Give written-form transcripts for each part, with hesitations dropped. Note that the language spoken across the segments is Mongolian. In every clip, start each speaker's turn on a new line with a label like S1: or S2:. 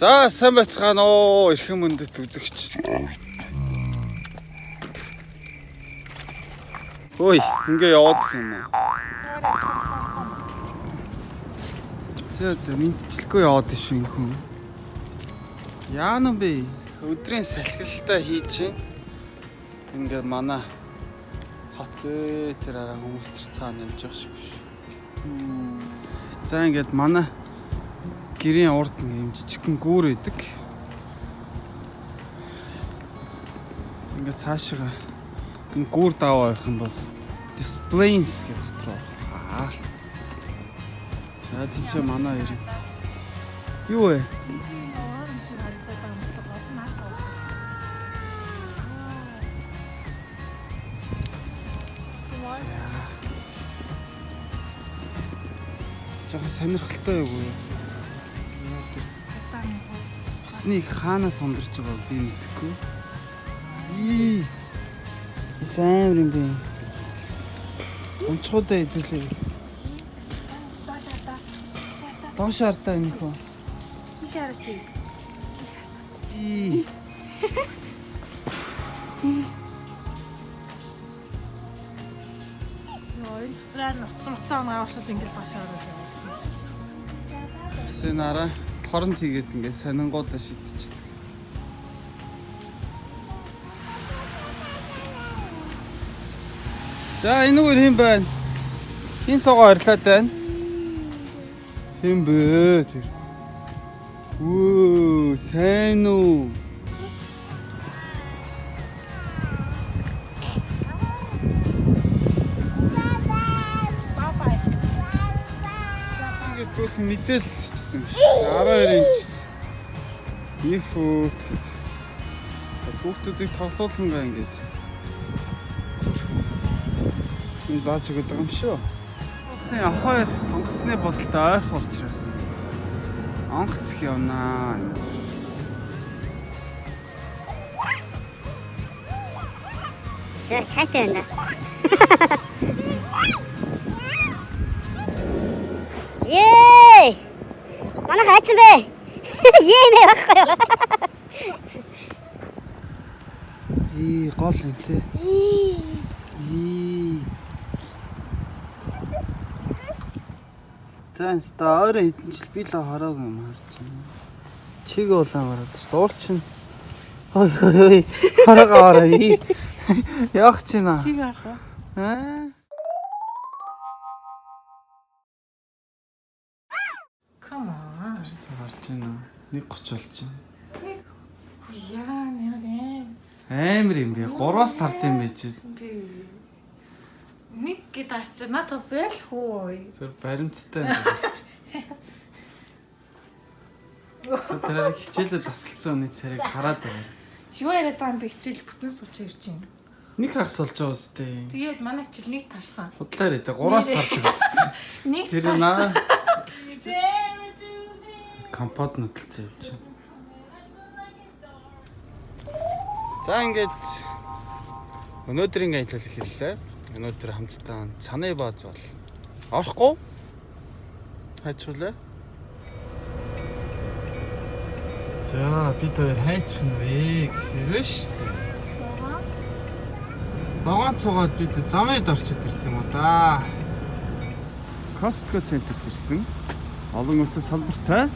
S1: За сайн байцгаана уу эрхэм мөндөд үзэгч. Ой, ингээ яваад юм аа. За мэдчихлгүй яваад шин хүн. Яана бэ? Өдрийн салхилтаа хийж ингээ манай хот тэр араа хүмүүс тэр цаана явж байгаа шиг биш. За ингээд манай гэрийн урд юм жижигхэн гүүр идэг. Ингээд цаашаа энэ гүүр даваа явах юм бол displays гэх хот руу. За тийч манай ирээ. Юу вэ? Жага сонирхолтой юу? Усны хаанаас сондарч байгааг би мэдэхгүй. Сайн юм бэ. Онцгойдоо идэвлээ. Доошаартаа энэ хөө.
S2: Ишаарч. Ой, сраа ноцсон аваашаас ингэж башаарах юм.
S1: Сэн араа хоронт хийгээд ингээд сонингуудаа шидчихдэг. За энэ үгээр хэм байна? Хин согоо арилаад байна? Хэм бэ тэр? Оо, сайн уу? Ингээд бүх мэдээл гэсэн биш. 12 инч. Нэг фут. Бас хүүхдүүдийг тоглоулнгаа ингээд. Энэ зааж өгöd байгаа юм шүү. Усын хоёр онгоцны бодолтой ойрхон учраас онгоц их явнаа.
S2: За хайтай байна. Yay! Манай хайцсан бэ? Yay нэ баггүй.
S1: Гол юм тий. За инста өөрөө хэдэн жил би л хараагүй юм харж байна. Чиг улаан гараад суурчин. Ой. Хараагаа. Яах чинь аа?
S2: Чиг харах. Come on.
S1: Гарч байна. 1:30 болж байна.
S2: Яа нэ.
S1: Амар юм би 3-аас тард юм байж.
S2: Би нэг гээд арч надад бэл хөөе.
S1: Тэр баримттай. Тэр хичээлээ тасалцсан үний царайг хараад байна.
S2: Юу яриад байгаа юм бэ хичээл бүтэн сууч ирж байна.
S1: Нэг хагас болж байгаа үстэй.
S2: Тэгээд манай хичээл нэг тарсан.
S1: Худлаар идэ 3-аас тарж үзсэн.
S2: Нэг
S1: тэр
S2: тарсан.
S1: наа компот нөтөлцөө явж байна. За ингээд өнөөдрийн аялал эхэллээ. Өнөөдөр хамтдаа цаны бааз бол орохгүй хайчулаа. За бид хоёр хайчих нь вэ гэхээр шүү дээ. Багаан цугаад бид замд орчод ирт юм уу да. Costco центрт ирсэн. Олон улсын салбартай.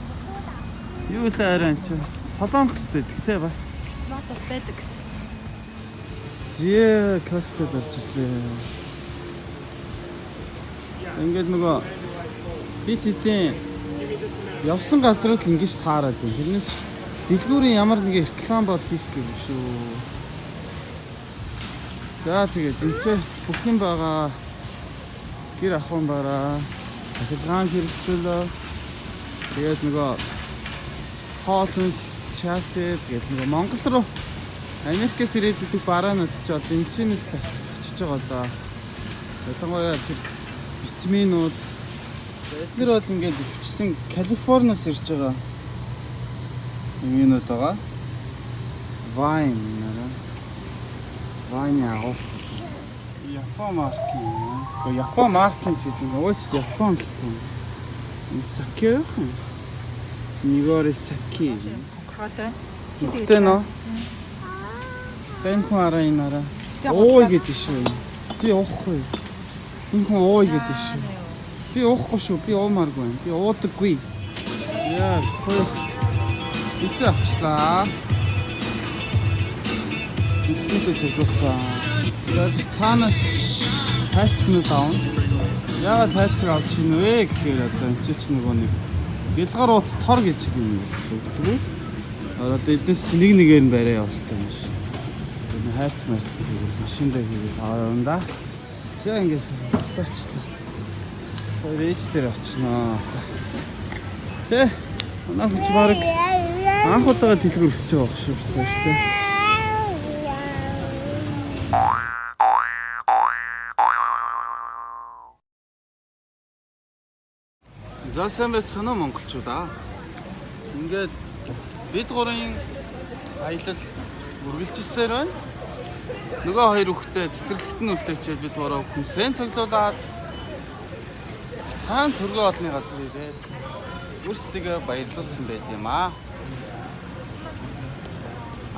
S1: Юу л арай чи солонгостэй гэхдээ бас
S2: байдаг гэсэн.
S1: Зээ Costco орж ирлээ. Ингээд нөгөө бид хэдийн явсан газрууд л ингэж таарад байна. Тэрнээс дэлгүүрийн ямар нэг реклам бол хийх гэв шүү. За тэгээд энэ бүх юм байгаа. Гэр ахын бараа. Ахилгаан хэрэгцээлөө. Тэгээд нөгөө Hotels chassis гэдэг нөгөө Монгол руу Америкээс ирээд идэх бараанууд ч одоо энэ чинээс бас очиж байгаа да. Ялангуяа тэр витаминууд эдгээр бол ингээд хвчлэн Калифорниас ирж байгаа юмнууд байгаа. Вайн нэрэ. Вайн агуулт. Япон маркийн. Япон. こ Япон маркийн гэж үгүйс Япон гэх юм. Энэ сакё юм. Nigorisaki.
S2: Конкретен.
S1: Тэ нөө. За энэ хүн араа энэ араа. Ой гэдэг шүү. Би уухгүй. Энэ хүн ой гэдэг шүү. Би уухгүй шүү. Би уумааргүй. Би уудаггүй. Яа, хөөе. Үсээ авчлаа. Үсээтэй зөвлөсөн. Тэгээд цаанаас тайлцны даун. Яагаад тайлцыг авч ийн вэ гэхээр одоо энэ ч нөгөө нэг бэлгар ууц тор гэж юм гэдэг. Одоо эднес чи нэг нэгээр нь барай явуултай юм шиг. Энэ хайрц марц хийгээл машиндаа хийгээл аваа да. За ингээс тоочлаа. Хоёр ээж дээр очноо. Тэ манай хүч бараг анх удаага дэлгэр өсөж байгаа байх шүү дээ. За сайн байцгаана уу монголчуудаа. Ингээд бид гурийн аялал үргэлжилсээр байна. Нөгөө хоёр хүүхдээ цэцэрлэгт нь үлдээчээд бид гурав хүнсэн цоглуулад цаан төргөө олны газар ирээд өөрсдөө баярлуулсан байт юм аа.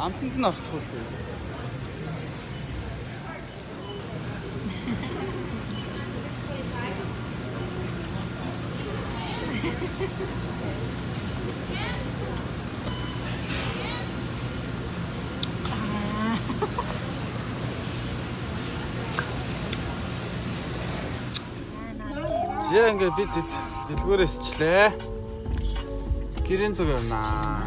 S1: Амтанд нь орчихгүй. За ингээд бид дэлгүүрээсчлээ. Гэрэн зүг явнаа.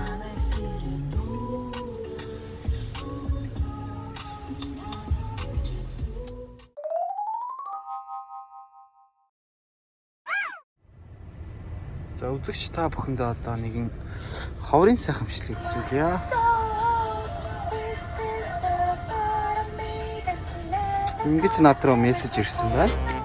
S1: За үзэгч та бүхэндээ одоо нэгэн ховрын сайхамшлыг үзүүлье. Ингэж над руу мессеж ирсэн байна.